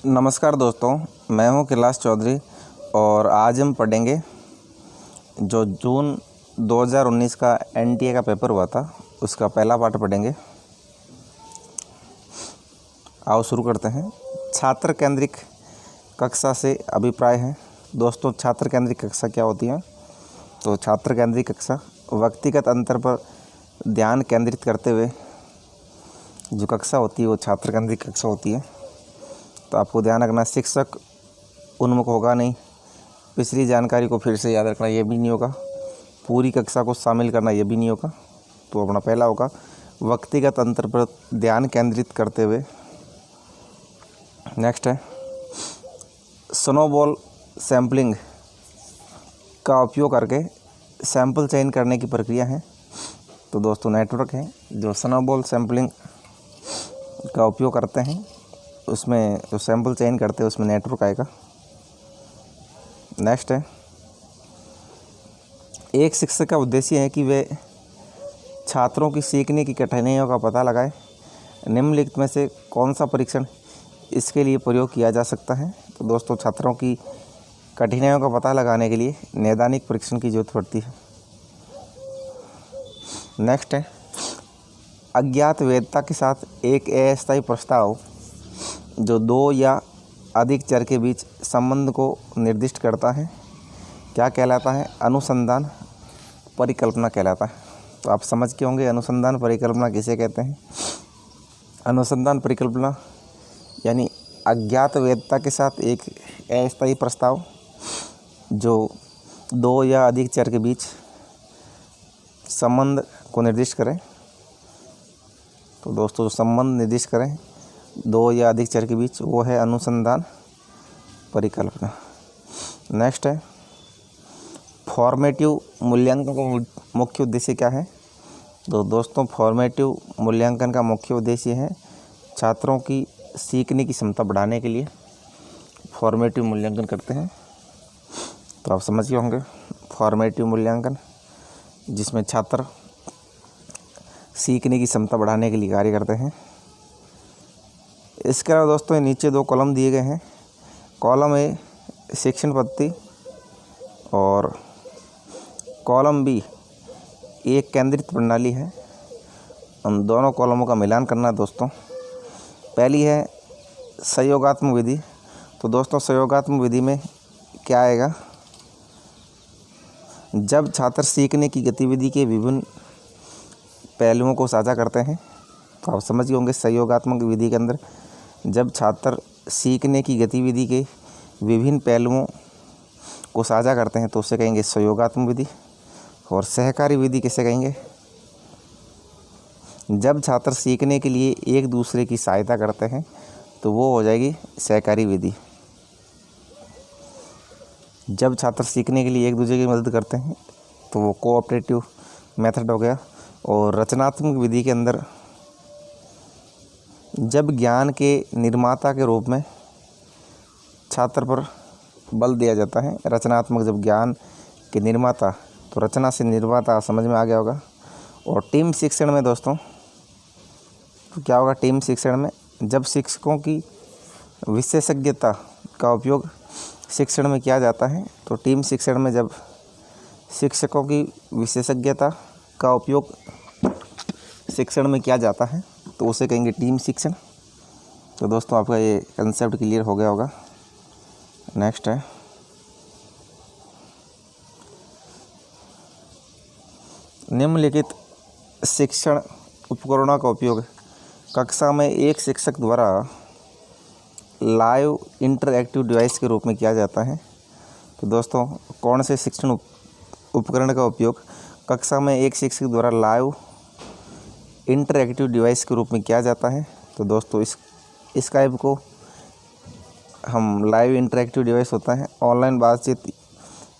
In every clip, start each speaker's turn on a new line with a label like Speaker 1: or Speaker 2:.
Speaker 1: नमस्कार दोस्तों, मैं हूं कैलाश चौधरी और आज हम पढ़ेंगे जो जून 2019 का एनटीए का पेपर हुआ था उसका पहला पार्ट पढ़ेंगे। आओ शुरू करते हैं। छात्र केंद्रित कक्षा से अभिप्राय है। दोस्तों, छात्र केंद्रित कक्षा क्या होती है? तो छात्र केंद्रित कक्षा व्यक्तिगत अंतर पर ध्यान केंद्रित करते हुए जो कक्षा होती है वो छात्र केंद्रित कक्षा होती है। तो आपको ध्यान रखना, शिक्षक उन्मुख होगा नहीं, पिछली जानकारी को फिर से याद रखना ये भी नहीं होगा, पूरी कक्षा को शामिल करना ये भी नहीं होगा। तो अपना पहला होगा व्यक्तिगत अंतर पर ध्यान केंद्रित करते हुए। नेक्स्ट है स्नोबॉल सैम्पलिंग का उपयोग करके सैंपल चयन करने की प्रक्रिया है। तो दोस्तों, नेटवर्क है जो स्नोबॉल सैम्पलिंग का उपयोग करते हैं, उसमें जो सैंपल चयन करते हैं उसमें नेटवर्क आएगा। नेक्स्ट है एक शिक्षक का उद्देश्य है कि वे छात्रों की सीखने की कठिनाइयों का पता लगाए। निम्नलिखित में से कौन सा परीक्षण इसके लिए प्रयोग किया जा सकता है? तो दोस्तों, छात्रों की कठिनाइयों का पता लगाने के लिए नैदानिक परीक्षण की जरूरत पड़ती है। नेक्स्ट है अज्ञात वैधता के साथ एक अस्थायी प्रस्ताव जो दो या अधिक चर के बीच संबंध को निर्दिष्ट करता है क्या कहलाता है? अनुसंधान परिकल्पना कहलाता है। तो आप समझ के होंगे अनुसंधान परिकल्पना किसे कहते हैं। अनुसंधान परिकल्पना यानी अज्ञात वैधता के साथ एक अस्थायी प्रस्ताव जो दो या अधिक चर के बीच संबंध को निर्दिष्ट करें। तो दोस्तों, जो संबंध निर्दिष्ट करें दो या अधिक चर के बीच वो है अनुसंधान परिकल्पना। नेक्स्ट है फॉर्मेटिव मूल्यांकन का मुख्य उद्देश्य क्या है? तो दोस्तों, फॉर्मेटिव मूल्यांकन का मुख्य उद्देश्य है छात्रों की सीखने की क्षमता बढ़ाने के लिए फॉर्मेटिव मूल्यांकन करते हैं। तो आप समझ गए होंगे फॉर्मेटिव मूल्यांकन जिसमें छात्र सीखने की क्षमता बढ़ाने के लिए कार्य करते हैं। इसके अलावा दोस्तों, नीचे दो कॉलम दिए गए हैं। कॉलम ए शिक्षण पद्धति और कॉलम बी एक केंद्रित प्रणाली है। उन दोनों कॉलमों का मिलान करना दोस्तों। पहली है सहयोगात्मक विधि। तो दोस्तों, सहयोगात्मक विधि में क्या आएगा? जब छात्र सीखने की गतिविधि के विभिन्न पहलुओं को साझा करते हैं। तो आप समझ गए होंगे सहयोगात्मक विधि के अंदर जब छात्र सीखने की गतिविधि के विभिन्न पहलुओं को साझा करते हैं तो उसे कहेंगे सहयोगात्मक विधि। और सहकारी विधि किसे कहेंगे? जब छात्र सीखने के लिए एक दूसरे की सहायता करते हैं तो वो हो जाएगी सहकारी विधि। जब छात्र सीखने के लिए एक दूसरे की मदद करते हैं तो वो कोऑपरेटिव मेथड हो गया। और रचनात्मक विधि के अंदर जब ज्ञान के निर्माता के रूप में छात्र पर बल दिया जाता है, रचनात्मक जब ज्ञान के निर्माता, तो रचना से निर्माता समझ में आ गया होगा। और टीम शिक्षण में दोस्तों तो क्या होगा? टीम शिक्षण में जब शिक्षकों की विशेषज्ञता का उपयोग शिक्षण में किया जाता है, तो टीम शिक्षण में जब शिक्षकों की विशेषज्ञता का उपयोग शिक्षण में किया जाता है तो उसे कहेंगे टीम शिक्षण। तो दोस्तों, आपका ये कंसेप्ट क्लियर हो गया होगा। नेक्स्ट है निम्नलिखित शिक्षण उपकरणों का उपयोग कक्षा में एक शिक्षक द्वारा लाइव इंटरएक्टिव डिवाइस के रूप में किया जाता है। तो दोस्तों, कौन से शिक्षण उपकरण का उपयोग कक्षा में एक शिक्षक द्वारा लाइव इंटरएक्टिव डिवाइस के रूप में किया जाता है? तो दोस्तों, स्काइप को हम लाइव इंटरएक्टिव डिवाइस होता है। ऑनलाइन बातचीत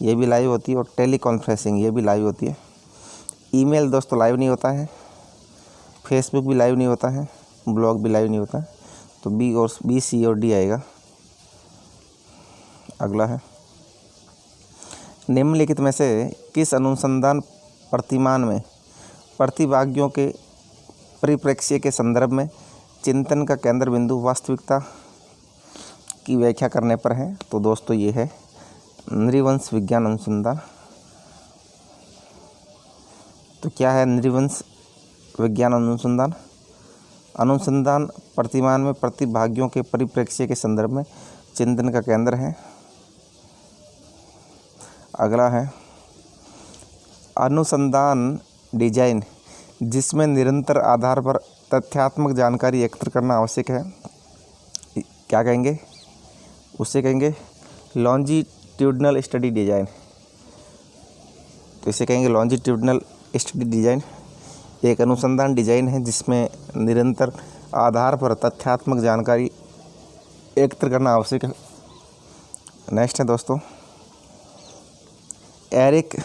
Speaker 1: ये भी लाइव होती है और टेली कॉन्फ्रेंसिंग ये भी लाइव होती है। ईमेल दोस्तों लाइव नहीं होता है, फेसबुक भी लाइव नहीं होता है, ब्लॉग भी लाइव नहीं होता है। तो बी सी और डी आएगा। अगला है निम्नलिखित में से किस अनुसंधान प्रतिमान में प्रतिभागियों के परिप्रेक्ष्य के संदर्भ में चिंतन का केंद्र बिंदु वास्तविकता की व्याख्या करने पर है तो दोस्तों ये है नृवंश विज्ञान अनुसंधान। तो क्या है नृवंश विज्ञान अनुसंधान? अनुसंधान प्रतिमान में प्रतिभागियों के परिप्रेक्ष्य के संदर्भ में चिंतन का केंद्र है। अगला है अनुसंधान डिजाइन, जिसमें निरंतर आधार पर तथ्यात्मक जानकारी एकत्र करना आवश्यक है। क्या कहेंगे? उसे कहेंगे लॉन्जिट्यूडनल स्टडी डिजाइन। तो इसे कहेंगे लॉन्जिट्यूडनल स्टडी डिजाइन। एक अनुसंधान डिजाइन है जिसमें निरंतर आधार पर तथ्यात्मक जानकारी एकत्र करना आवश्यक है। नेक्स्ट है दोस्तों एरिक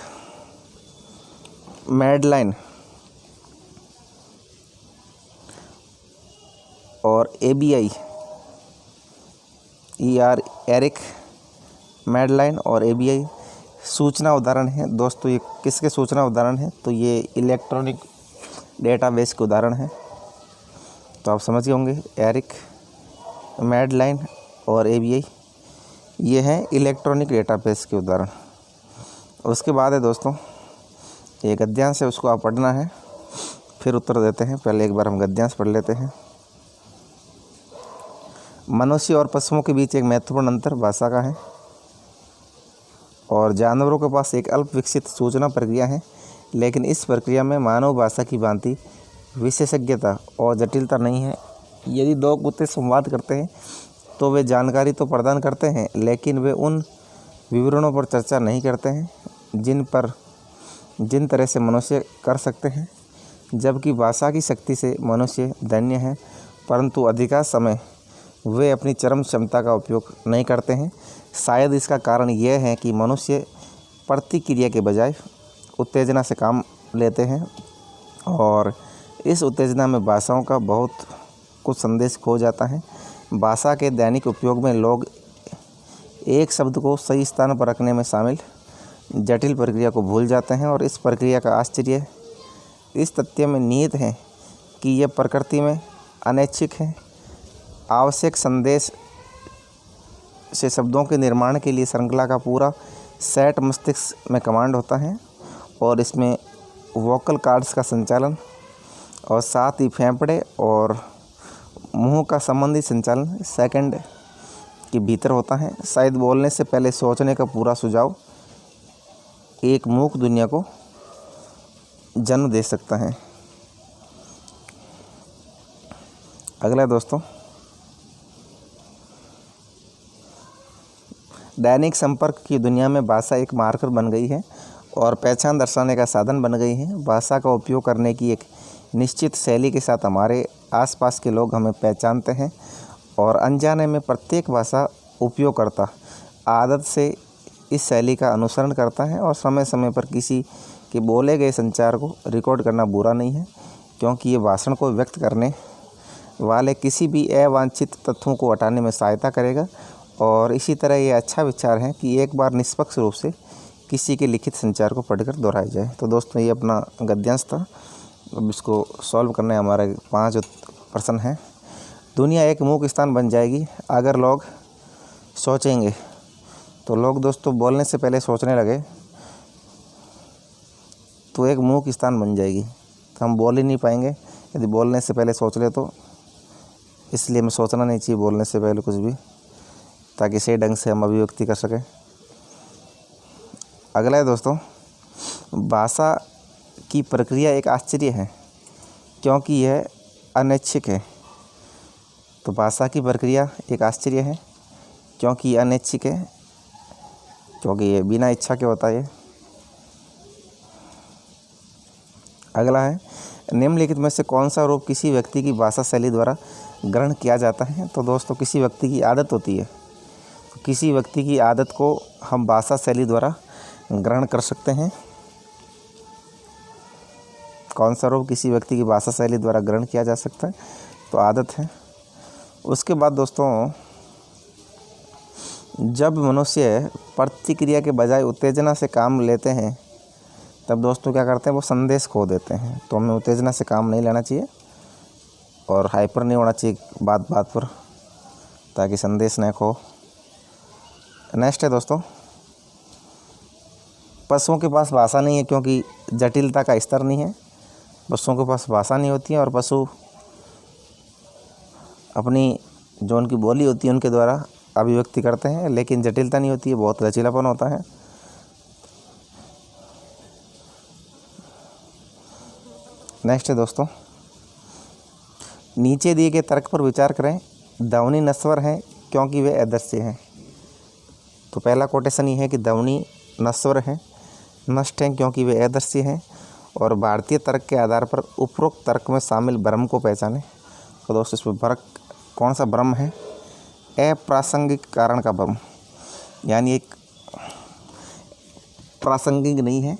Speaker 1: मैडलाइन और ABI एरिक मैडलाइन और ABI सूचना उदाहरण है दोस्तों। ये किसके सूचना उदाहरण है? तो ये इलेक्ट्रॉनिक डेटाबेस के उदाहरण है। तो आप समझ गए होंगे एरिक मैडलाइन और ABI ये हैं इलेक्ट्रॉनिक डेटाबेस के उदाहरण। उसके बाद है दोस्तों एक गद्यांश है, उसको आप पढ़ना है फिर उत्तर देते हैं। पहले एक बार हम गद्यांश पढ़ लेते हैं। मनुष्य और पशुओं के बीच एक महत्वपूर्ण अंतर भाषा का है और जानवरों के पास एक अल्प विकसित सूचना प्रक्रिया है, लेकिन इस प्रक्रिया में मानव भाषा की भांति विशेषज्ञता और जटिलता नहीं है। यदि दो कुत्ते संवाद करते हैं तो वे जानकारी तो प्रदान करते हैं, लेकिन वे उन विवरणों पर चर्चा नहीं करते हैं जिन तरह से मनुष्य कर सकते हैं। जबकि भाषा की शक्ति से मनुष्य धन्य है, परंतु अधिकांश समय वे अपनी चरम क्षमता का उपयोग नहीं करते हैं। शायद इसका कारण यह है कि मनुष्य प्रतिक्रिया के बजाय उत्तेजना से काम लेते हैं और इस उत्तेजना में भाषाओं का बहुत कुछ संदेश खो जाता है। भाषा के दैनिक उपयोग में लोग एक शब्द को सही स्थान पर रखने में शामिल जटिल प्रक्रिया को भूल जाते हैं और इस प्रक्रिया का आश्चर्य इस तथ्य में निहित है कि यह प्रकृति में अनैच्छिक है। आवश्यक संदेश से शब्दों के निर्माण के लिए श्रृंखला का पूरा सेट मस्तिष्क में कमांड होता है और इसमें वोकल कॉर्ड्स का संचालन और साथ ही फेफड़े और मुंह का संबंधित संचालन सेकंड के भीतर होता है। शायद बोलने से पहले सोचने का पूरा सुझाव एक मूक दुनिया को जन्म दे सकता है। अगला दोस्तों दैनिक संपर्क की दुनिया में भाषा एक मार्कर बन गई है और पहचान दर्शाने का साधन बन गई है। भाषा का उपयोग करने की एक निश्चित शैली के साथ हमारे आसपास के लोग हमें पहचानते हैं और अनजाने में प्रत्येक भाषा उपयोगकर्ता आदत से इस शैली का अनुसरण करता है और समय समय पर किसी के बोले गए संचार को रिकॉर्ड करना बुरा नहीं है, क्योंकि ये भाषण को व्यक्त करने वाले किसी भी अवांछित तत्वों को हटाने में सहायता करेगा। और इसी तरह ये अच्छा विचार है कि एक बार निष्पक्ष रूप से किसी के लिखित संचार को पढ़कर दोहराया जाए। तो दोस्तों ये अपना गद्यांश था। अब इसको सॉल्व करने हमारे 5 प्रश्न हैं। दुनिया एक मूक स्थान बन जाएगी अगर लोग सोचेंगे। तो लोग दोस्तों बोलने से पहले सोचने लगे तो एक मूक स्थान बन जाएगी, तो हम बोल ही नहीं पाएंगे यदि बोलने से पहले सोच ले तो। इसलिए हमें सोचना नहीं चाहिए बोलने से पहले कुछ भी, ताकि सही ढंग से हम अभिव्यक्ति कर सकें। अगला है दोस्तों भाषा की प्रक्रिया एक आश्चर्य है क्योंकि यह अनैच्छिक है। तो भाषा की प्रक्रिया एक आश्चर्य है क्योंकि यह अनैच्छिक है, क्योंकि ये बिना इच्छा के होता है। अगला है निम्नलिखित में से कौन सा रूप किसी व्यक्ति की भाषा शैली द्वारा ग्रहण किया जाता है? तो दोस्तों किसी व्यक्ति की आदत होती है, तो किसी व्यक्ति की आदत को हम भाषा शैली द्वारा ग्रहण कर सकते हैं। कौन सा रूप किसी व्यक्ति की भाषा शैली द्वारा ग्रहण किया जा सकता है? तो आदत है। उसके बाद दोस्तों जब मनुष्य प्रतिक्रिया के बजाय उत्तेजना से काम लेते हैं तब दोस्तों क्या करते हैं, वो संदेश खो देते हैं। तो हमें उत्तेजना से काम नहीं लेना चाहिए और हाइपर नहीं होना चाहिए बात बात पर। ताकि संदेश न खो। नेक्स्ट है दोस्तों, पशुओं के पास भाषा नहीं है क्योंकि जटिलता का स्तर नहीं है। पशुओं के पास भाषा नहीं होती है और पशु अपनी जो उनकी बोली होती है उनके द्वारा अभिव्यक्ति करते हैं, लेकिन जटिलता नहीं होती है, बहुत लचीलापन होता है। नेक्स्ट है दोस्तों, नीचे दिए गए तर्क पर विचार करें। ध्वनि नश्वर है क्योंकि वे अदृश्य हैं। तो पहला कोटेशन ये है कि ध्वनि नश्वर है, नष्ट हैं क्योंकि वे अदृश्य हैं। और भारतीय तर्क के आधार पर उपरोक्त तर्क में शामिल भ्रम को पहचानें। तो दोस्तों इसमें फर्क कौन सा भ्रम है? अप्रासंगिक कारण का भ्रम, यानी एक प्रासंगिक नहीं है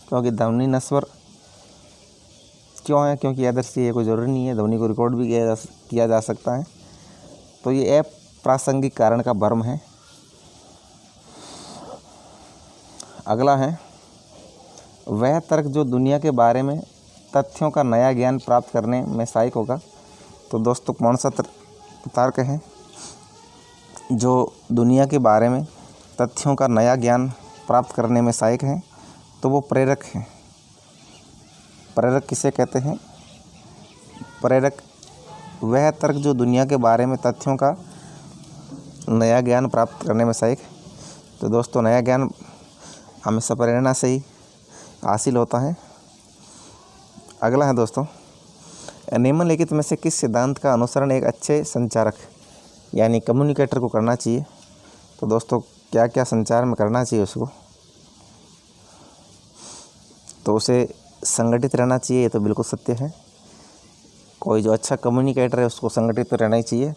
Speaker 1: क्योंकि ध्वनि नश्वर क्यों है? क्योंकि अदृश्य ये कोई ज़रूरी नहीं है, ध्वनि को रिकॉर्ड भी किया जा सकता है। तो ये अप्रासंगिक कारण का भ्रम है। अगला है, वह तर्क जो दुनिया के बारे में तथ्यों का नया ज्ञान प्राप्त करने में सहायक होगा। तो दोस्तों कौन सा तर्क है जो दुनिया के बारे में तथ्यों का नया ज्ञान प्राप्त करने में सहायक है? तो वो प्रेरक है। प्रेरक किसे कहते हैं? प्रेरक वह तर्क जो दुनिया के बारे में तथ्यों का नया ज्ञान प्राप्त करने में सहायक है। तो दोस्तों नया ज्ञान हमेशा प्रेरणा से ही हासिल होता है। अगला है दोस्तों, निम्नलिखित में से किस सिद्धांत का अनुसरण एक अच्छे संचारक यानी कम्युनिकेटर को करना चाहिए? तो दोस्तों क्या क्या संचार में करना चाहिए उसको? तो उसे संगठित रहना चाहिए, ये तो बिल्कुल सत्य है। कोई जो अच्छा कम्युनिकेटर है उसको संगठित तो रहना ही चाहिए।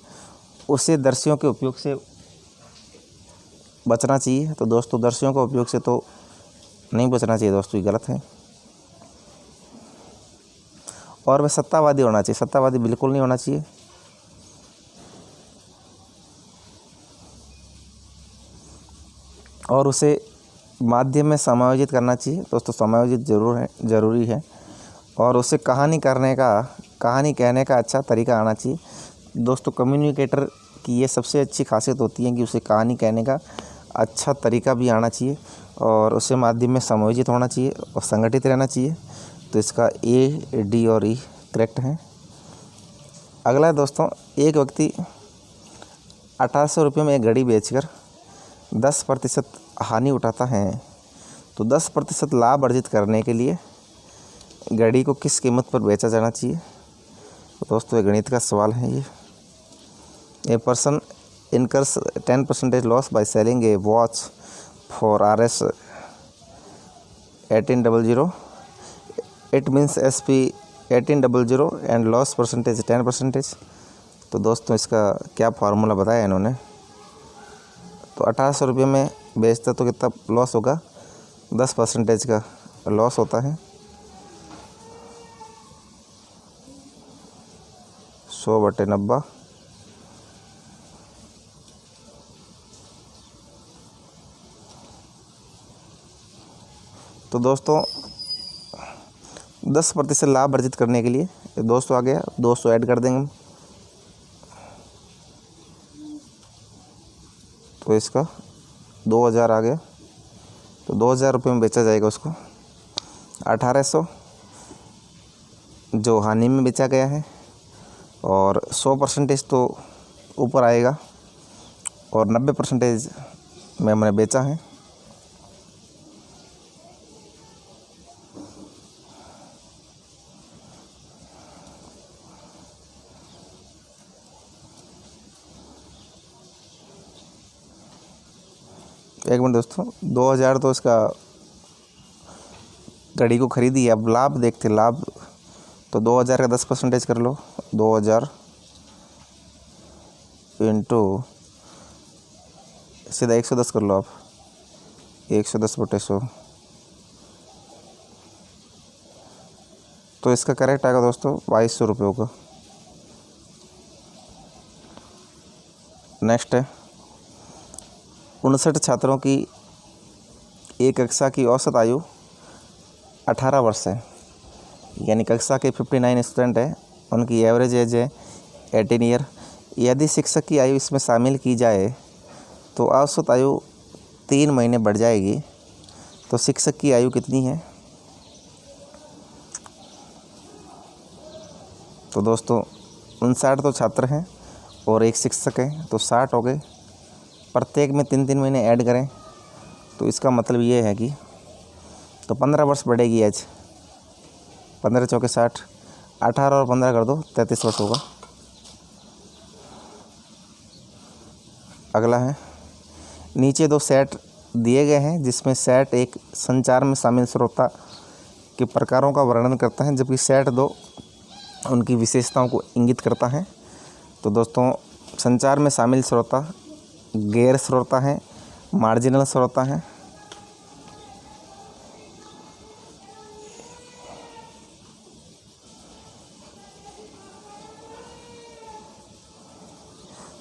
Speaker 1: उसे दर्शियों के उपयोग से बचना चाहिए। तो दोस्तों दर्शियों के उपयोग से तो नहीं बचना चाहिए दोस्तों, ये गलत है। और वह सत्तावादी होना चाहिए, सत्तावादी बिल्कुल नहीं होना चाहिए। और उसे माध्यम में समायोजित करना चाहिए। दोस्तों समायोजित ज़रूरी है। और उसे कहानी कहने का अच्छा तरीका आना चाहिए। दोस्तों कम्युनिकेटर की ये सबसे अच्छी खासियत होती है कि उसे कहानी कहने का अच्छा तरीका भी आना चाहिए और उसे माध्यम में समायोजित होना चाहिए और संगठित रहना चाहिए। तो इसका ए, डी और ई करेक्ट है। अगला है दोस्तों, एक व्यक्ति 1800 रुपये में एक घड़ी बेचकर 10% हानि उठाता है। तो 10% लाभ अर्जित करने के लिए घड़ी को किस कीमत पर बेचा जाना चाहिए? तो दोस्तों ये गणित का सवाल है। ये person incurs 10% loss by selling a watch for Rs 1800. It means SP 1800 and loss percentage 10%. तो दोस्तों इसका क्या फार्मूला बताया इन्होंने? तो 1800 रुपये में बेचता तो कितना लॉस होगा? 10% का लॉस होता है। 100/90। तो दोस्तों 10% लाभ अर्जित करने के लिए 200 आ गया, 200 ऐड कर देंगे हम। तो इसका 2000 आ गया। तो 2000 रुपये में बेचा जाएगा उसको। 1800 जो हानि में बेचा गया है और 100% तो ऊपर आएगा और 90% में हमने बेचा है। एक मिनट दोस्तों, 2000 तो इसका घड़ी को खरीदी है। अब लाभ देखते, लाभ तो 2000 का 10% कर लो। 2000 इंटू सीधा 110 कर लो आप। 110/100। तो इसका करेक्ट आएगा दोस्तों 2200 रुपये होगा। नेक्स्ट है, 59 छात्रों की एक कक्षा की औसत आयु 18 वर्ष है। यानी कक्षा के 59 स्टूडेंट है, उनकी एवरेज एज है 18 ईयर। यदि शिक्षक की आयु इसमें शामिल की जाए तो औसत आयु 3 महीने बढ़ जाएगी। तो शिक्षक की आयु कितनी है? तो दोस्तों 59 तो छात्र हैं और एक शिक्षक है, तो 60 हो गए। प्रत्येक में 3-3 महीने ऐड करें तो इसका मतलब ये है कि तो 15 वर्ष बढ़ेगी एज। 15 चौके 60, 18 और 15 कर दो 33 वर्ष होगा। अगला है, नीचे 2 सेट दिए गए हैं जिसमें सेट एक संचार में शामिल श्रोता के प्रकारों का वर्णन करता है, जबकि सेट 2 उनकी विशेषताओं को इंगित करता है। तो दोस्तों संचार में शामिल श्रोता गैर श्रोता हैं, मार्जिनल श्रोता हैं।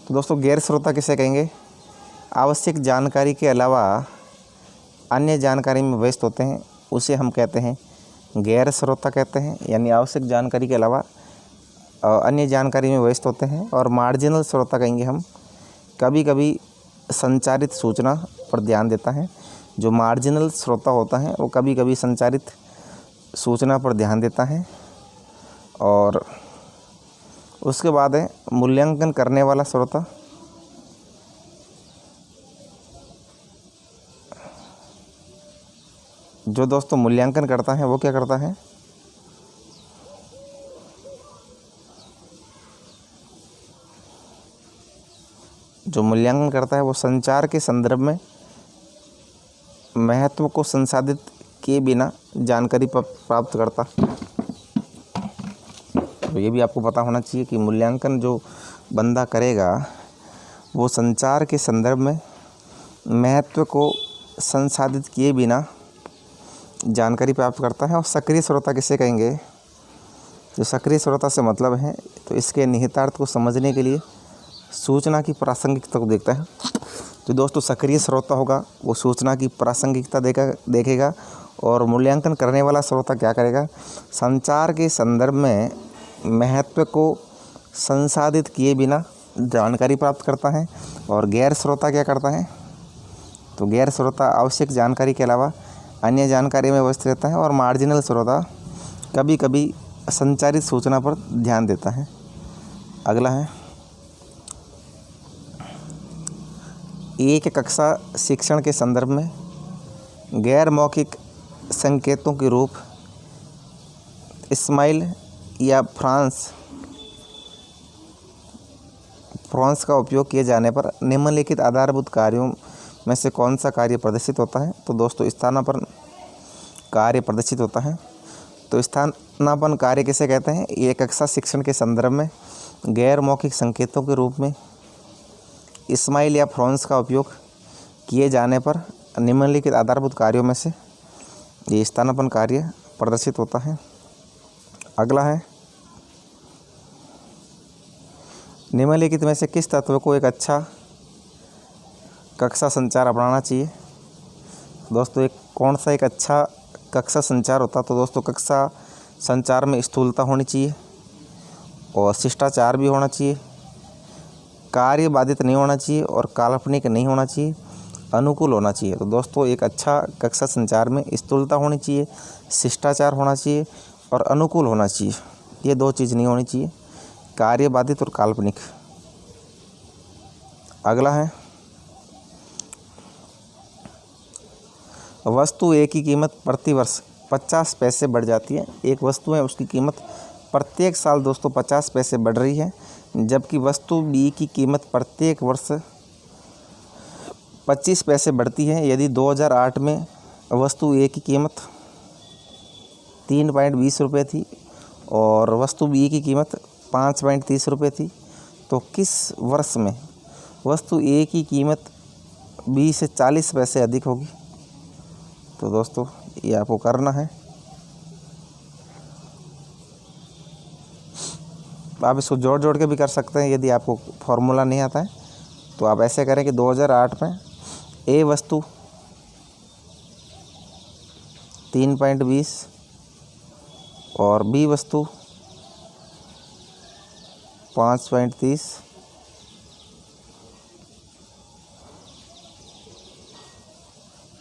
Speaker 1: तो दोस्तों गैर श्रोता किसे कहेंगे? आवश्यक जानकारी के अलावा अन्य जानकारी में व्यस्त होते हैं, उसे हम कहते हैं गैर श्रोता कहते हैं। यानी आवश्यक जानकारी के अलावा अन्य जानकारी में व्यस्त होते हैं। और मार्जिनल श्रोता कहेंगे हम, कभी कभी संचारित सूचना पर ध्यान देता है। जो मार्जिनल श्रोता होता है वो कभी कभी संचारित सूचना पर ध्यान देता है। और उसके बाद है मूल्यांकन करने वाला श्रोता। जो दोस्तों मूल्यांकन करता है वो क्या करता है? जो मूल्यांकन करता है वो संचार के संदर्भ में महत्व को संसाधित किए बिना जानकारी प्राप्त करता। तो ये भी आपको पता होना चाहिए कि मूल्यांकन जो बंदा करेगा वो संचार के संदर्भ में महत्व को संसाधित किए बिना जानकारी प्राप्त करता है। और सक्रिय श्रोता किसे कहेंगे? जो सक्रिय श्रोता से मतलब है तो इसके निहितार्थ को समझने के लिए सूचना की प्रासंगिकता को देखता है। तो दोस्तों सक्रिय श्रोता होगा वो सूचना की प्रासंगिकता देखेगा। और मूल्यांकन करने वाला श्रोता क्या करेगा? संचार के संदर्भ में महत्व को संसाधित किए बिना जानकारी प्राप्त करता है। और गैर श्रोता क्या करता है? तो गैर श्रोता आवश्यक जानकारी के अलावा अन्य जानकारी में व्यस्त रहता है। और मार्जिनल श्रोता कभी कभी संचारित सूचना पर ध्यान देता है। अगला है, एक कक्षा शिक्षण के संदर्भ में गैर मौखिक संकेतों के रूप स्माइल या फ्रांस का उपयोग किए जाने पर निम्नलिखित आधारभूत कार्यों में से कौन सा कार्य प्रदर्शित होता है? तो दोस्तों स्थानापन्न कार्य प्रदर्शित होता है। तो स्थानापन्न कार्य किसे कहते हैं? ये कक्षा शिक्षण के संदर्भ में गैर मौखिक संकेतों के रूप में स्माइल या फ्रांस का उपयोग किए जाने पर निम्नलिखित आधारभूत कार्यों में से ये स्थानापन्न कार्य प्रदर्शित होता है। अगला है, निम्नलिखित में से किस तत्व को एक अच्छा कक्षा संचार अपनाना चाहिए? दोस्तों कौन सा एक अच्छा कक्षा संचार होता? तो दोस्तों कक्षा संचार में स्थूलता होनी चाहिए और शिष्टाचार भी होना चाहिए, कार्य बाधित नहीं होना चाहिए और काल्पनिक नहीं होना चाहिए, अनुकूल होना चाहिए। तो दोस्तों एक अच्छा कक्षा संचार में स्थूलता होनी चाहिए, शिष्टाचार होना चाहिए और अनुकूल होना चाहिए। ये 2 चीज़ नहीं होनी चाहिए, कार्य बाधित और काल्पनिक। अगला है, वस्तु ए की कीमत प्रति वर्ष 50 पैसे बढ़ जाती है। एक वस्तु है उसकी कीमत प्रत्येक साल दोस्तों 50 पैसे बढ़ रही है, जबकि वस्तु बी की कीमत प्रत्येक वर्ष 25 पैसे बढ़ती है। यदि 2008 में वस्तु ए की कीमत 3.20 रुपये थी और वस्तु बी की कीमत 5.30 रुपये थी, तो किस वर्ष में वस्तु ए की कीमत बी से 40 पैसे अधिक होगी? तो दोस्तों ये आपको करना है। आप इसको जोड़ जोड़ के भी कर सकते हैं। यदि आपको फॉर्मूला नहीं आता है तो आप ऐसे करें कि 2008 में ए वस्तु 3.20 और बी वस्तु 5.30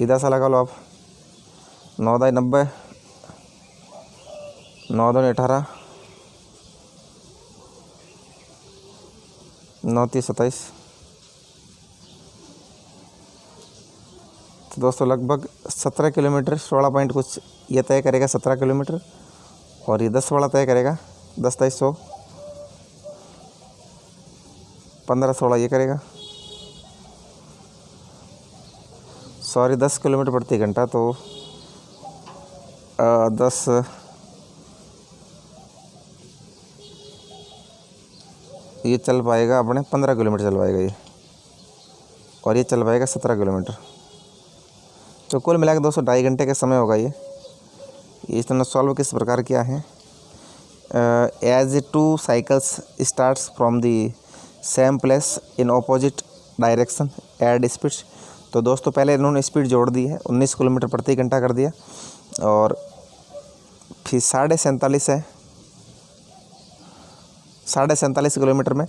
Speaker 1: सीधा सा लगा लो आप। 9 दाई 90, 9 दूनी 18, 9 तीस 27। तो दोस्तों लगभग 17 किलोमीटर 16 पॉइंट कुछ ये तय करेगा 17 किलोमीटर, और ये 10 वाला तय करेगा 10 23 100 15 16 ये करेगा, सॉरी 10 किलोमीटर प्रति घंटा। तो 10 ये चल पाएगा अपने 15 किलोमीटर चल पाएगा ये, और ये चल पाएगा 17 किलोमीटर। तो कुल मिला के दोस्तों 2.5 घंटे का समय होगा ये। इसने सॉल्व किस प्रकार किया है, as 2 cycles starts from the same place in opposite direction and speeds. तो दोस्तों पहले इन्होंने स्पीड जोड़ दी है, 19 किलोमीटर प्रति घंटा कर दिया, और फिर 47.5 है, 47.5 किलोमीटर में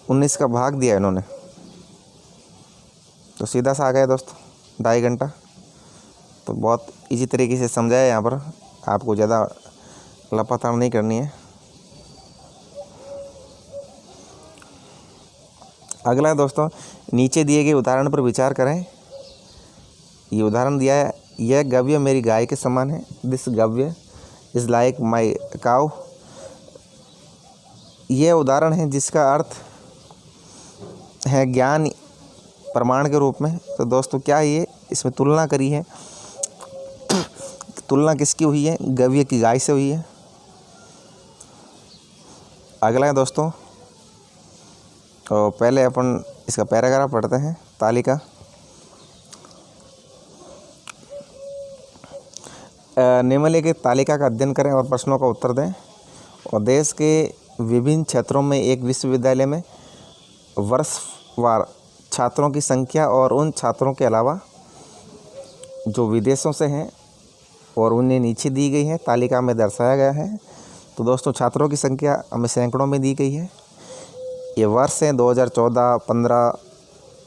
Speaker 1: 19 का भाग दिया इन्होंने, तो सीधा सा आ गया दोस्तों 2.5 घंटा। तो बहुत इजी तरीके से समझाया यहाँ पर, आपको ज़्यादा लपाताड़ नहीं करनी है। अगला है दोस्तों, नीचे दिए गए उदाहरण पर विचार करें। ये उदाहरण दिया है, यह गव्य मेरी गाय के समान है, दिस गव्य इज़ लाइक माई काउ। यह उदाहरण है जिसका अर्थ है ज्ञान प्रमाण के रूप में। तो दोस्तों क्या है ये, इसमें तुलना करी है। तुलना किसकी हुई है, गव्य की गाय से हुई है। अगला है दोस्तों, तो पहले अपन इसका पैराग्राफ पढ़ते हैं। तालिका, निम्नलिखित तालिका का अध्ययन करें और प्रश्नों का उत्तर दें। और देश के विभिन्न क्षेत्रों में एक विश्वविद्यालय में वर्षवार छात्रों की संख्या और उन छात्रों के अलावा जो विदेशों से हैं और उन्हें नीचे दी गई है, तालिका में दर्शाया गया है। तो दोस्तों छात्रों की संख्या हमें सैकड़ों में दी गई है। ये वर्ष हैं 2014, 15,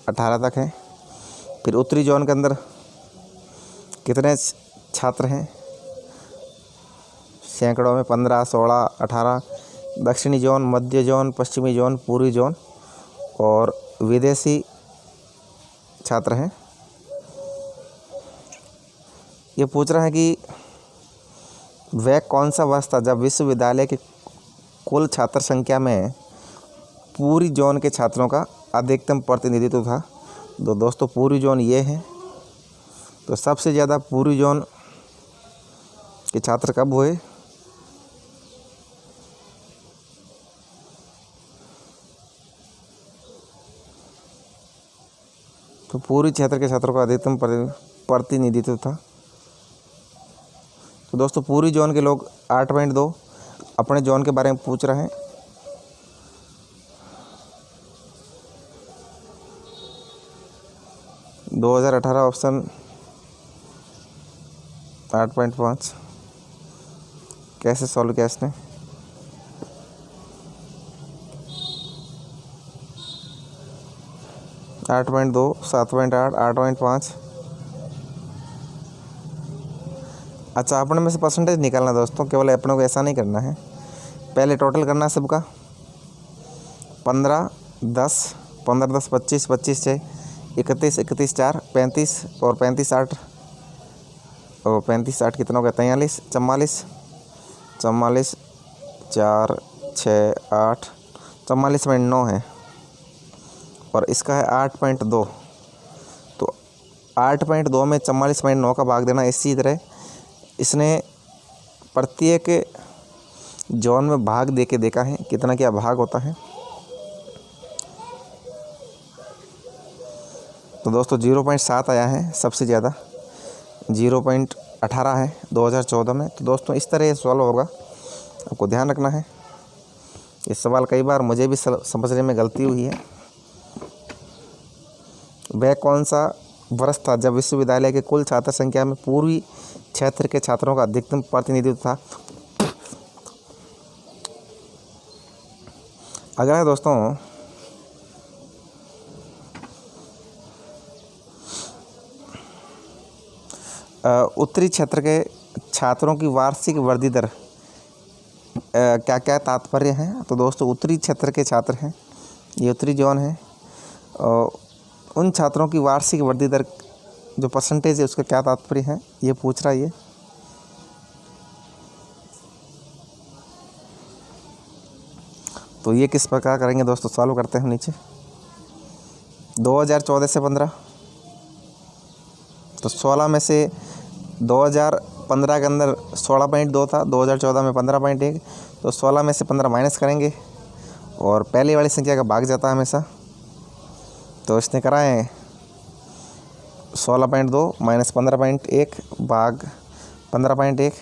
Speaker 1: 18 तक हैं। फिर उत्तरी जोन के अंदर कितने छात्र हैं, सैकड़ों में 15, 16, 18। दक्षिणी जोन, मध्य जोन, पश्चिमी जोन, पूर्वी जोन, और विदेशी छात्र हैं। ये पूछ रहा है कि वह कौन सा वर्ष था जब विश्वविद्यालय के कुल छात्र संख्या में पूरी जोन के छात्रों का अधिकतम प्रतिनिधित्व था। तो दोस्तों पूरी जोन ये है। तो सबसे ज़्यादा पूरी जोन के छात्र कब हुए, तो पूरी क्षेत्र के छात्रों का अधिकतम प्रतिनिधित्व था। तो दोस्तों पूरी जोन के लोग 8.2 अपने जोन के बारे में पूछ रहे हैं। – 2018 ऑप्शन 8.5 कैसे सॉल्व किया इसने। – 8.2, 7.8, 8.5। अच्छा, अपने में से परसेंटेज निकालना दोस्तों, केवल अपनों को ऐसा नहीं करना है, पहले टोटल करना है सबका। 15, 10, 15, 10, 25, 25, 6, 31, 31, 4, 35, और 35, 8, और 35, 8 कितना हो गया, 43, 44, 44, 4, 6, 8, 44.9 है, और इसका है 8.2। तो 8.2 में 44.9 का भाग देना। इसी तरह इसने प्रत्येक जोन में भाग दे के देखा है कितना क्या भाग होता है। तो दोस्तों 0.7 आया है सबसे ज़्यादा, 0.18 है 2014 में। तो दोस्तों इस तरह ये सवाल होगा, आपको ध्यान रखना है। इस सवाल कई बार मुझे भी समझने में गलती हुई है। वह कौन सा वर्ष था जब विश्वविद्यालय के कुल छात्र संख्या में पूर्वी क्षेत्र के छात्रों का अधिकतम प्रतिनिधित्व था। अगला है दोस्तों, उत्तरी क्षेत्र के छात्रों की वार्षिक वृद्धि दर क्या क्या तात्पर्य है? तो दोस्तों उत्तरी क्षेत्र के छात्र हैं, ये उत्तरी जोन है, और उन छात्रों की वार्षिक वृद्धि दर जो परसेंटेज है उसका क्या तात्पर्य है, ये पूछ रहा है ये। तो ये किस प्रकार करेंगे दोस्तों, सॉल्व करते हैं नीचे। 2014 से 15, तो 16 में से 2015 के अंदर 16.2 था, 2014 में 15.1, तो 16 में से 15 माइनस करेंगे और पहली वाली संख्या का भाग जाता है हमेशा। तो इसने करा है 16.2 माइनस 15.1 भाग 15.1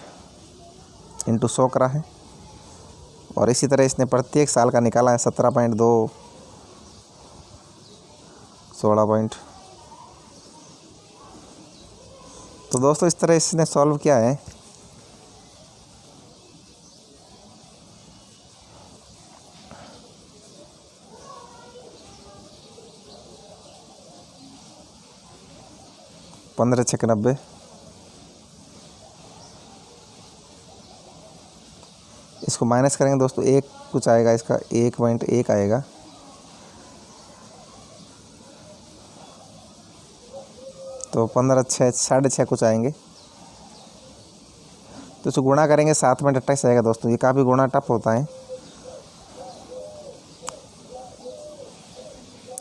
Speaker 1: इंटू 100 करा है। और इसी तरह इसने प्रत्येक साल का निकाला है 17.2, 16 तो दोस्तों इस तरह इसने सॉल्व किया है। पंद्रह 6 90, इसको माइनस करेंगे दोस्तों, एक कुछ आएगा, इसका 1.1 आएगा। तो 15 6 6.5 कुछ आएंगे। तो इसको गुणा करेंगे 7.28 आएगा दोस्तों। ये काफ़ी गुणा टफ होता है।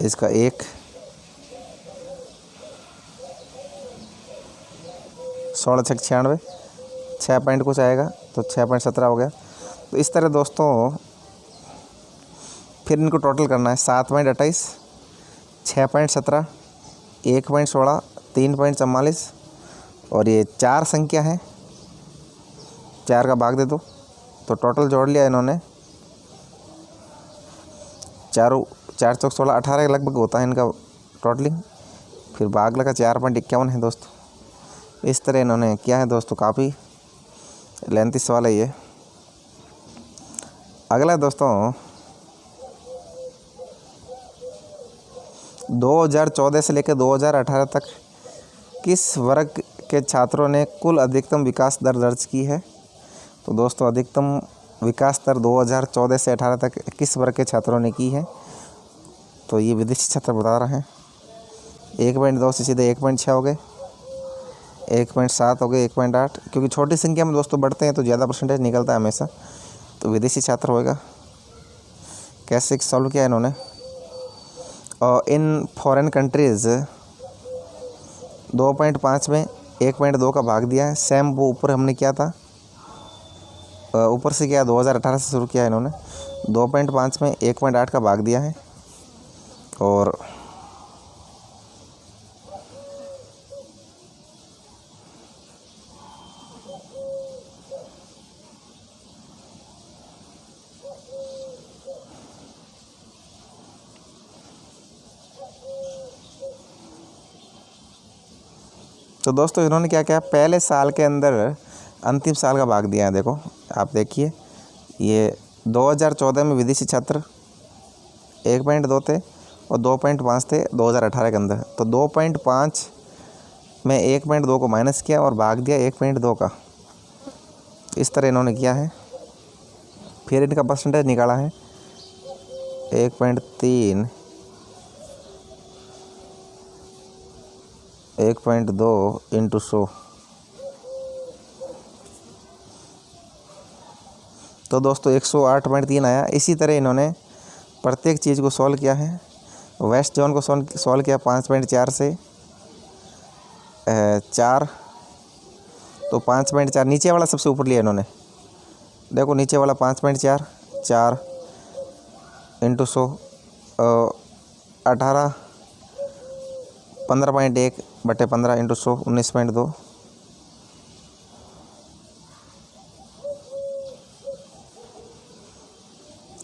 Speaker 1: इसका 1, 16 6 96, 6 पॉइंट कुछ आएगा, तो 6.17 हो गया। तो इस तरह दोस्तों फिर इनको टोटल करना है, 7.28, 6.17, 1.16, 3.44 और ये 4 संख्या है, 4 का भाग दे दो। तो टोटल जोड़ लिया इन्होंने, 4 चौक 16, 18 के लगभग होता है इनका टोटलिंग। फिर भाग लगा 4.51 है दोस्तों। इस तरह इन्होंने किया है दोस्तों। काफ़ी लेंथी सवाल है ये। अगला दोस्तों 2014 से लेकर 2018 तक किस वर्ग के छात्रों ने कुल अधिकतम विकास दर दर्ज की है? तो दोस्तों अधिकतम विकास दर 2014 से 18 तक किस वर्ग के छात्रों ने की है? तो ये विदेशी छात्र बता रहे हैं। 1.2 से सीधे 1.6 हो गए, 1.7 हो गए, 1.8, क्योंकि छोटी संख्या में दोस्तों बढ़ते हैं तो ज़्यादा परसेंटेज निकलता है हमेशा। तो विदेशी छात्र होएगा। कैसे सॉल्व किया इन्होंने? इन फॉरेन कंट्रीज़ 2.5 में 1.2 का भाग दिया है। सेम वो ऊपर हमने किया था, ऊपर से किया 2018 से शुरू किया है इन्होंने। 2.5 में 1.8 का भाग दिया है और तो दोस्तों इन्होंने क्या किया, पहले साल के अंदर अंतिम साल का भाग दिया है। देखो आप देखिए, ये 2014 में विदेशी छात्र 1.2 थे और 2.5 थे 2018 के अंदर। तो 2.5 में 1.2 को माइनस किया और भाग दिया 1.2 का। इस तरह इन्होंने किया है। फिर इनका परसेंटेज निकाला है 1.3, 1.2 इंटू 100। तो दोस्तों 108.3 आया। इसी तरह इन्होंने प्रत्येक चीज़ को सॉल्व किया है। वेस्ट जोन को सॉल्व किया 5.4 से 4, तो 5.4 नीचे वाला सबसे ऊपर लिया इन्होंने। देखो नीचे वाला 5.4, 4 इंटू 100, 18, 15.1 बटे 15 इंटू 100, 19.2।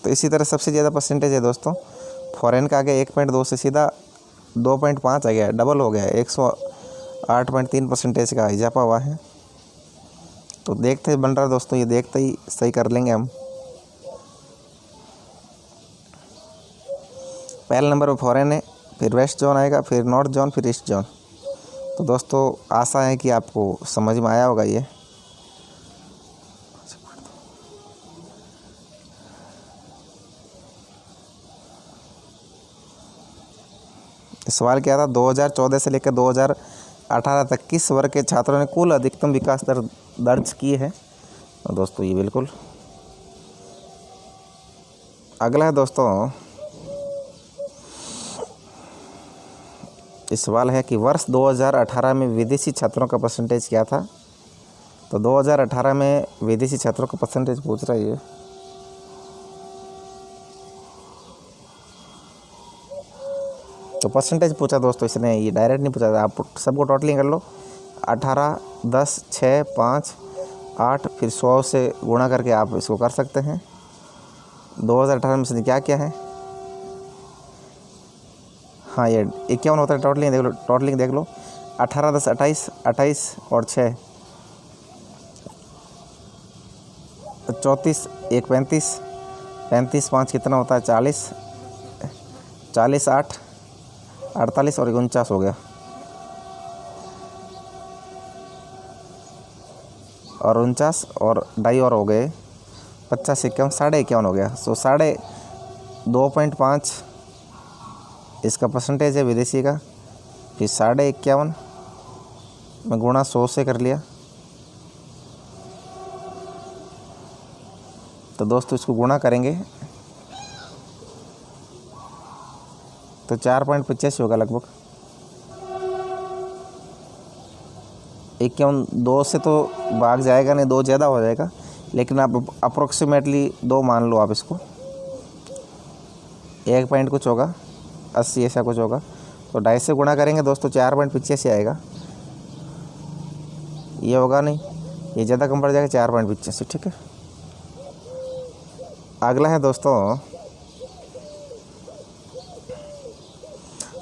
Speaker 1: तो इसी तरह सबसे ज़्यादा परसेंटेज है दोस्तों फॉरेन का आगे 1.2 से सीधा 2.5 आ गया, डबल हो गया, 108.3 परसेंटेज का इजाफा हुआ है। तो देखते ही बन रहा है दोस्तों, ये देखते ही सही कर लेंगे हम। पहले नंबर पर फॉरेन है, फिर वेस्ट जोन आएगा, फिर नॉर्थ जोन, फिर ईस्ट जोन। तो दोस्तों आशा है कि आपको समझ में आया होगा ये। सवाल क्या था, 2014 से लेकर 2018 तक किस वर्ग के छात्रों ने कुल अधिकतम विकास दर दर्ज की है। तो दोस्तों ये बिल्कुल। अगला है दोस्तों, इस सवाल है कि वर्ष 2018 में विदेशी छात्रों का परसेंटेज क्या था। तो 2018 में विदेशी छात्रों का परसेंटेज पूछ रहा है ये। तो परसेंटेज पूछा दोस्तों इसने, ये डायरेक्ट नहीं पूछा, आप सबको टोटलिंग कर लो। 18, 10, 6, 5, 8 फिर 100 से गुणा करके आप इसको कर सकते हैं। 2018 में से क्या क्या है, हाँ ये 51 होता है। टोटलिंग देख लो 18, 10, 28, 28 और 6 34, 1 35, 35 5 कितना होता है 40, 40 8 48 और 49 हो गया। और 49 और 2.5 और हो गए 50, 51, 51.5 हो गया। सो 2.5 इसका परसेंटेज है विदेशी का। फिर 51.5 में गुणा 100 से कर लिया। तो दोस्तों इसको गुणा करेंगे तो 4.85 होगा लगभग। 51 2 से तो भाग जाएगा नहीं, 2 ज़्यादा हो जाएगा, लेकिन आप अप्रोक्सीमेटली 2 मान लो आप इसको। 1 पॉइंट कुछ होगा 80 ऐसा कुछ होगा। तो 2.5 से गुणा करेंगे दोस्तों 4.85 आएगा। ये होगा नहीं, ये ज़्यादा कम पड़ जाएगा 4.85। ठीक है। अगला है दोस्तों,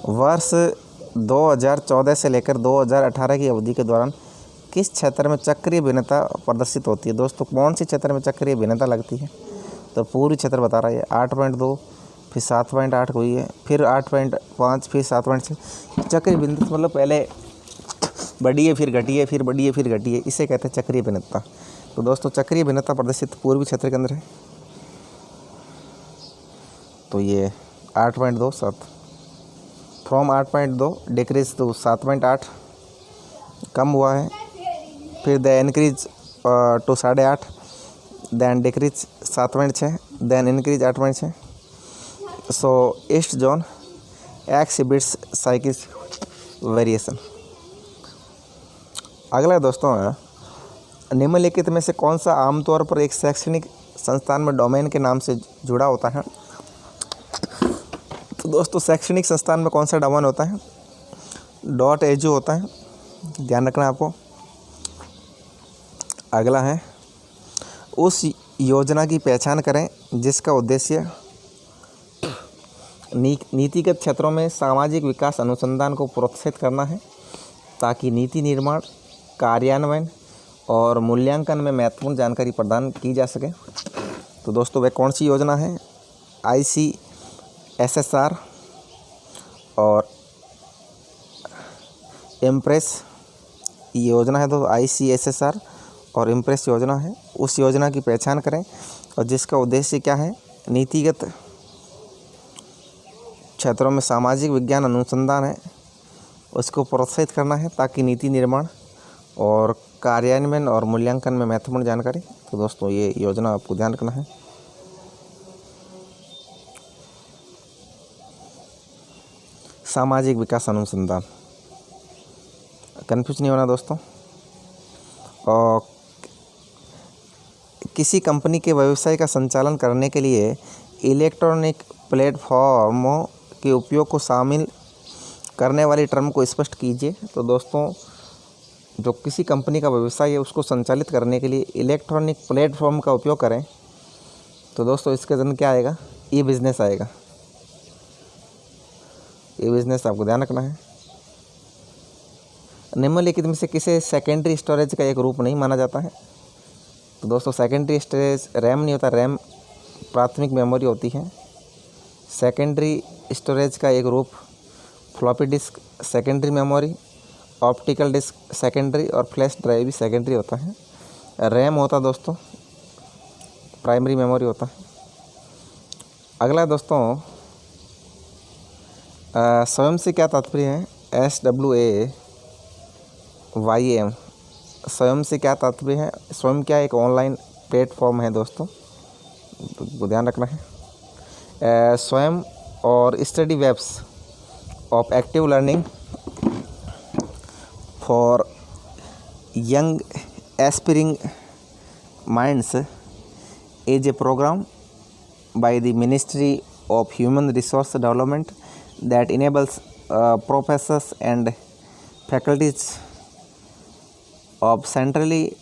Speaker 1: वर्ष 2014 से लेकर 2018 की अवधि के दौरान किस क्षेत्र में चक्रीय भिन्नता प्रदर्शित होती है। दोस्तों कौन सी क्षेत्र में चक्रीय भिन्नता लगती है। तो पूरी क्षेत्र बता रहा है 8.2 फिर 7.8 हुई है, फिर 8.5 फिर 7.6। चक्रीय भिन्नता मतलब पहले बढ़ी है फिर घटी है, फिर बढ़ी है फिर घटी है, इसे कहते हैं चक्रीय भिन्नता। तो दोस्तों चक्रीय भिन्नता प्रदर्शित पूर्वी क्षेत्र के अंदर है। तो ये 8.2 7 फ्रॉम 8.2 डिक्रीज टू 7.8 कम हुआ है। फिर the increase to 8.5, then decrease 7.6, then increase 8.6। So east zone exhibits cycle variation. अगला दोस्तों है, निम्नलिखित में से कौन सा आमतौर पर एक शैक्षणिक संस्थान में डोमेन के नाम से जुड़ा होता है। तो दोस्तों शैक्षणिक संस्थान में कौन सा डोमेन होता है, .edu होता है, ध्यान रखना आपको। अगला है, उस योजना की पहचान करें जिसका उद्देश्य नीतिगत क्षेत्रों में सामाजिक विकास अनुसंधान को प्रोत्साहित करना है ताकि नीति निर्माण, कार्यान्वयन और मूल्यांकन में महत्वपूर्ण जानकारी प्रदान की जा सके। तो दोस्तों वह कौन सी योजना है, ICSSR और इम्प्रेस योजना है। तो ICSSR और इम्प्रेस योजना है। उस योजना की पहचान करें और जिसका उद्देश्य क्या है, नीतिगत क्षेत्रों में सामाजिक विज्ञान अनुसंधान है, उसको प्रोत्साहित करना है ताकि नीति निर्माण और कार्यान्वयन और मूल्यांकन में महत्वपूर्ण जानकारी। तो दोस्तों ये योजना आपको ध्यान रखना है। सामाजिक विकास अनुसंधान, कन्फ्यूज नहीं होना दोस्तों। और किसी कंपनी के व्यवसाय का संचालन करने के लिए इलेक्ट्रॉनिक प्लेटफॉर्मों के उपयोग को शामिल करने वाली टर्म को स्पष्ट कीजिए। तो दोस्तों जो किसी कंपनी का व्यवसाय है उसको संचालित करने के लिए इलेक्ट्रॉनिक प्लेटफॉर्म का उपयोग करें। तो दोस्तों इसके अंदर क्या आएगा, ई बिज़नेस आएगा। ई बिज़नेस आपको ध्यान रखना है। निम्नलिखित में से किसे सेकेंडरी स्टोरेज का एक रूप नहीं माना जाता है। तो दोस्तों सेकेंडरी स्टोरेज रैम नहीं होता, रैम प्राथमिक मेमोरी होती है। सेकेंडरी स्टोरेज का एक रूप floppy disk secondary memory optical disk secondary और फ्लैश ड्राइव भी सेकेंडरी होता है। रैम होता है दोस्तों, प्राइमरी मेमोरी होता है। अगला दोस्तों स्वयं से क्या तात्पर्य है? SWAYM स्वयं से क्या तात्पर्य है? स्वयं क्या एक ऑनलाइन प्लेटफॉर्म है दोस्तों, तो ध्यान रखना है। स्वयं और study webs of active learning for young aspiring minds is a program by the Ministry of Human Resource Development that enables professors and faculties of centrally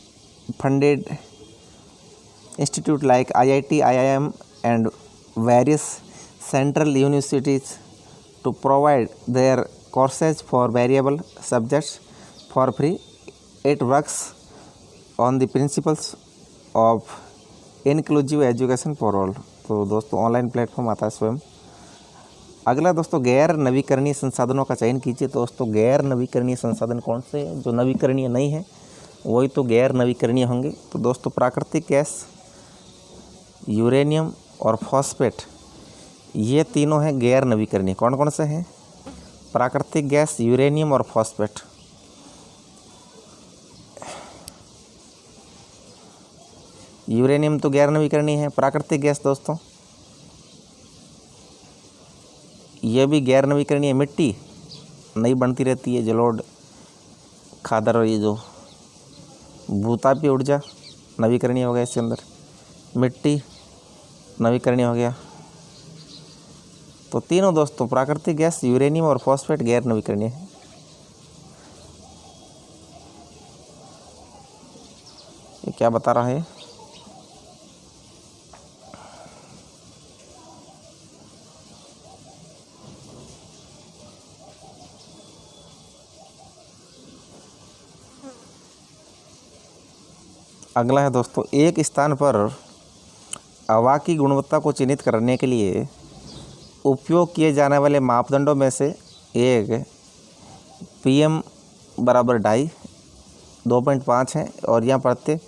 Speaker 1: funded institutes like IIT, IIM and various central universities to provide their courses for variable subjects for free. It works on the principles of inclusive education for all. तो दोस्तों online platform आता है स्वयं। अगला दोस्तों गैर नवीकरणीय संसाधनों का चयन कीजिए। दोस्तों गैर नवीकरणीय संसाधन कौन से हैं? जो नवीकरणीय नहीं है वही तो गैर नवीकरणीय होंगे। तो दोस्तों प्राकृतिक गैस, यूरेनियम और फॉस्फेट, ये तीनों हैं गैर नवीकरणीय। कौन कौन से हैं? प्राकृतिक गैस, यूरेनियम और फॉस्फेट। यूरेनियम तो गैर नवीकरणीय है। प्राकृतिक गैस दोस्तों ये भी गैर नवीकरणीय। मिट्टी नई बनती रहती है, जलोढ़, खादर और ये जो भूतापीय ऊर्जा नवीकरणीय हो गया इसके अंदर। मिट्टी नवीकरणीय हो गया। तो तीनों दोस्तों प्राकृतिक गैस, यूरेनियम और फॉस्फेट गैर नवीकरणीय है। ये क्या बता रहा है? अगला है दोस्तों, एक स्थान पर हवा की गुणवत्ता को चिन्हित करने के लिए उपयोग किए जाने वाले मापदंडों में से एक PM बराबर 2.5 2.5 है। और यहाँ पढ़ते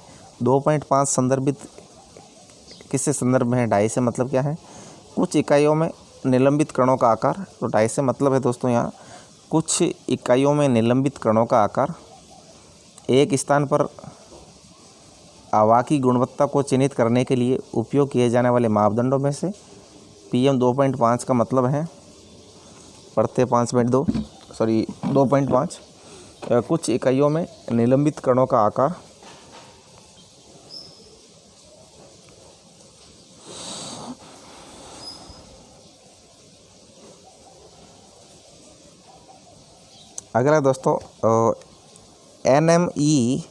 Speaker 1: 2.5 संदर्भित किससे संदर्भ में है? 2.5 से मतलब क्या है? कुछ इकाइयों में निलंबित कणों का आकार। तो 2.5 से मतलब है दोस्तों यहाँ कुछ इकाइयों में निलंबित कणों का आकार। एक स्थान पर हवा की गुणवत्ता को चिन्हित करने के लिए उपयोग किए जाने वाले मापदंडों में से PM 2.5 का मतलब है, पढ़ते 2.5 कुछ इकाइयों में निलंबित कणों का आकार। अगला दोस्तों NMEICT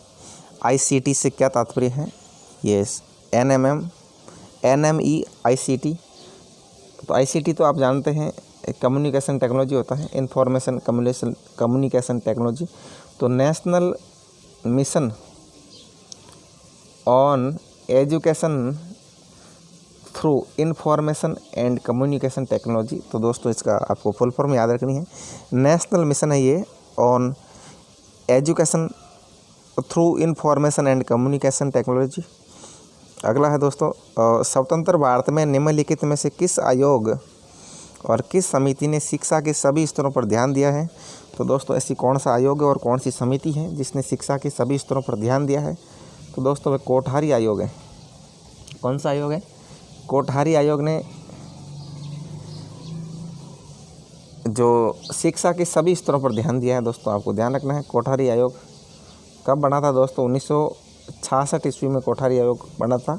Speaker 1: से क्या तात्पर्य है? Yes, NMEICT। तो ICT तो आप जानते हैं कम्युनिकेशन टेक्नोलॉजी होता है, इंफॉर्मेशन कम्युनिकेशन टेक्नोलॉजी। तो national mission on education through information and communication technology. तो दोस्तों इसका आपको फुल फॉर्म याद रखनी है। नेशनल मिशन है ये on education through information and communication technology. अगला है दोस्तों स्वतंत्र भारत में निम्नलिखित में से किस आयोग और किस समिति ने शिक्षा के सभी स्तरों पर ध्यान दिया है? तो दोस्तों ऐसी कौन सा आयोग है और कौन सी समिति है जिसने शिक्षा के सभी स्तरों पर ध्यान दिया है? तो दोस्तों वह कोठारी आयोग है। कौन सा आयोग है? कोठारी आयोग ने जो शिक्षा के सभी स्तरों पर ध्यान दिया है। दोस्तों आपको ध्यान रखना है कोठारी आयोग कब बना था? दोस्तों 1966 ईस्वी में कोठारी आयोग बना था।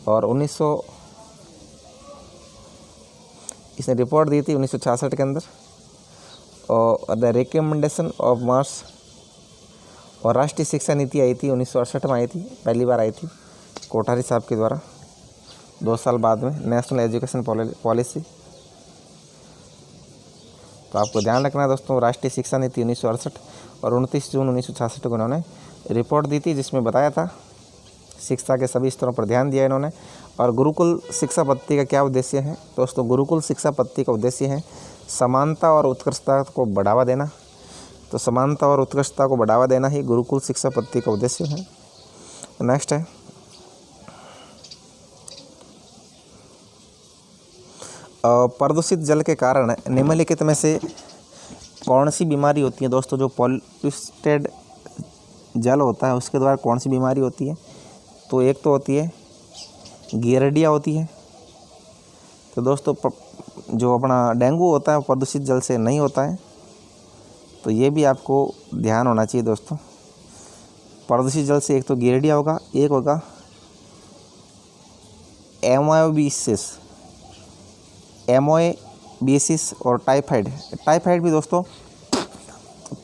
Speaker 1: और इसने रिपोर्ट दी थी 1966 के अंदर। और द रिकमेंडेशन ऑफ मार्क्स और राष्ट्रीय शिक्षा नीति आई थी 1968 में, आई थी, पहली बार आई थी कोठारी साहब के द्वारा। 2 साल बाद में नेशनल एजुकेशन पॉलिसी। तो आपको ध्यान रखना है दोस्तों राष्ट्रीय शिक्षा नीति 1968 और 29 जून 1966 को इन्होंने रिपोर्ट दी थी जिसमें बताया था शिक्षा के सभी स्तरों पर ध्यान दिया इन्होंने। और गुरुकुल शिक्षा पद्धति का क्या उद्देश्य है? दोस्तों गुरुकुल शिक्षा पद्धति का उद्देश्य है समानता और उत्कृष्टता को बढ़ावा देना, तो समानता और उत्कृष्टता को बढ़ावा देना ही गुरुकुल शिक्षा पद्धति का उद्देश्य है। नेक्स्ट है प्रदूषित जल के कारण निम्नलिखित में से कौन सी बीमारी होती है। दोस्तों, जो पॉल्यूटेड जल होता है उसके द्वारा कौन सी बीमारी होती है, तो एक तो होती है गियर्डिया होती है। तो दोस्तों जो अपना डेंगू होता है वो प्रदूषित जल से नहीं होता है, तो ये भी आपको ध्यान होना चाहिए दोस्तों। प्रदूषित जल से एक तो गियर्डिया होगा, एक होगा एमोएबियासिस और टाइफाइड। टाइफाइड भी दोस्तों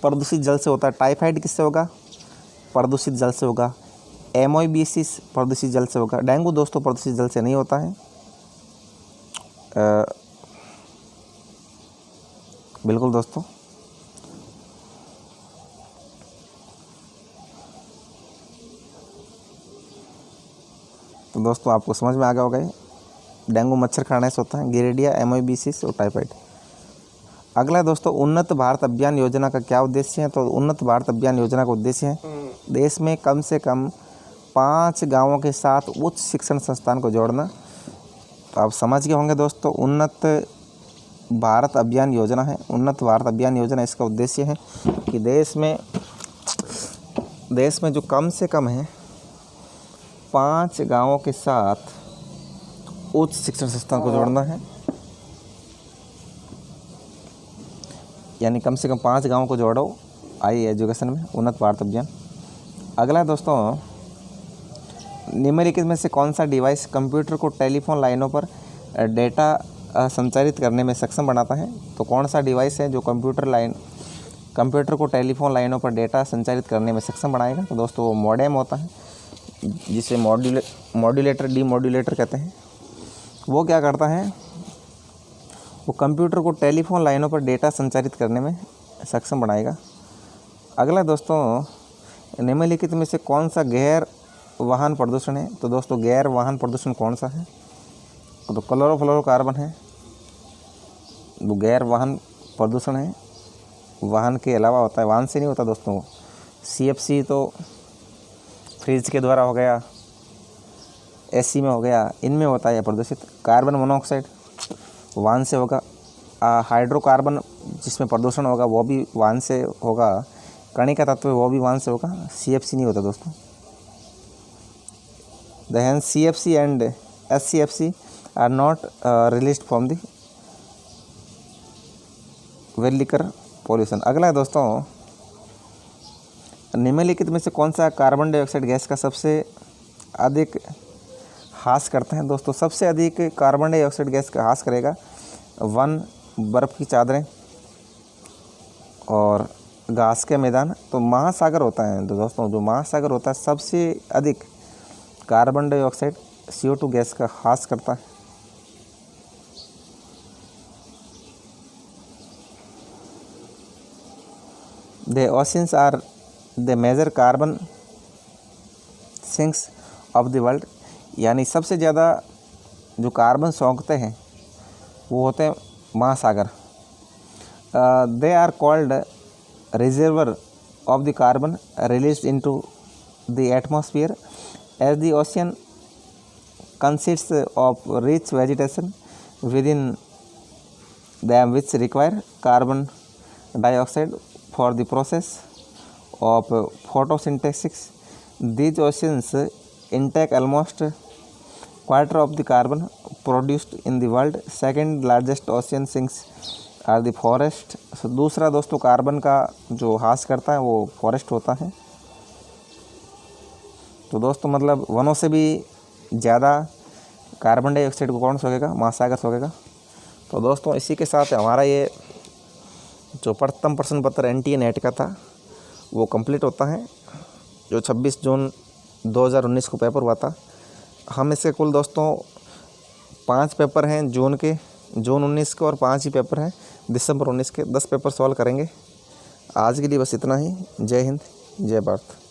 Speaker 1: प्रदूषित जल से होता है। टाइफाइड किससे होगा? प्रदूषित जल से होगा। एमोएबियासिस प्रदूषित जल से होगा। डेंगू दोस्तों प्रदूषित जल से नहीं होता है। बिल्कुल दोस्तों। तो दोस्तों आपको समझ में आ गया होगा, डेंगू मच्छर खाने से होता है, गियर्डिया, एमोएबियासिस और टाइफाइड। अगला दोस्तों उन्नत भारत अभियान योजना का क्या उद्देश्य है। तो उन्नत भारत अभियान योजना का उद्देश्य है देश में कम से कम 5 गांवों के साथ उच्च शिक्षण संस्थान को जोड़ना। तो आप समझ गए होंगे दोस्तों, उन्नत भारत अभियान योजना है। उन्नत भारत अभियान योजना इसका उद्देश्य है कि देश में जो कम से कम है 5 गांवों के साथ उच्च शिक्षण संस्थान को जोड़ना है, यानी कम से कम 5 गांवों को जोड़ो आई एजुकेशन में, उन्नत भारत अभियान। अगला दोस्तों निम्नलिखित में से कौन सा डिवाइस कंप्यूटर को टेलीफोन लाइनों पर डेटा संचारित करने में सक्षम बनाता है। तो कौन सा डिवाइस है जो कंप्यूटर को टेलीफोन लाइनों पर डेटा संचारित करने में सक्षम बनाएगा। तो दोस्तों वो मॉडेम होता है, जिसे मॉड्यूलेटर डीमॉड्यूलेटर कहते हैं। वो क्या करता है, वो कंप्यूटर को टेलीफोन लाइनों पर डेटा संचारित करने में सक्षम बनाएगा। अगला दोस्तों निम्नलिखित में से कौन सा गैर वाहन प्रदूषण है। तो दोस्तों गैर वाहन प्रदूषण कौन सा है, तो क्लोरोफ्लोरोकार्बन है। वो गैर वाहन प्रदूषण है, वाहन के अलावा होता है, वाहन से नहीं होता दोस्तों। CFC तो फ्रिज के द्वारा हो गया, AC में हो गया, इनमें होता है प्रदूषित। कार्बन मोनोऑक्साइड वाहन से होगा। हाइड्रोकार्बन जिसमें प्रदूषण होगा वो भी वाहन से होगा। कणिका तत्व वो भी वाहन से होगा, CFC नहीं होता दोस्तों। Then CFC and SCFC are not released from the vehicular pollution। अगला है दोस्तों निम्नलिखित में से कौन सा कार्बन डाइऑक्साइड गैस का सबसे अधिक ह्रास करता है। दोस्तों सबसे अधिक कार्बन डाइऑक्साइड गैस का ह्रास करेगा 1 बर्फ़ की चादरें और घास के मैदान। तो महासागर होता है, तो दोस्तों जो महासागर होता है सबसे अधिक कार्बन डाइऑक्साइड CO2 गैस का ह्रास करता है। The oceans are the major carbon sinks of the world। यानी सबसे ज़्यादा जो कार्बन सौंकते हैं वो होते हैं महासागर। They are called reservoir of the carbon released into the atmosphere as the ocean consists of rich vegetation within them which require carbon dioxide for the process of photosynthesis। These oceans intake almost quarter of the carbon produced in the world। Second largest ocean sinks are the forest। So दूसरा दोस्तों carbon का जो ह्रास करता है वो forest होता है। तो दोस्तों मतलब वनों से भी ज़्यादा कार्बन डाइऑक्साइड को कौन सोखेगा, महासागर सोखेगा। तो दोस्तों इसी के साथ हमारा ये जो प्रथम प्रश्न पत्र NTA NET का था वो कंप्लीट होता है, जो 26 जून 2019 को पेपर हुआ था। हम इसके कुल दोस्तों 5 पेपर हैं जून 19 के, और 5 ही पेपर हैं दिसंबर 19 के। 10 पेपर सॉल्व करेंगे। आज के लिए बस इतना ही। जय हिंद, जय भारत।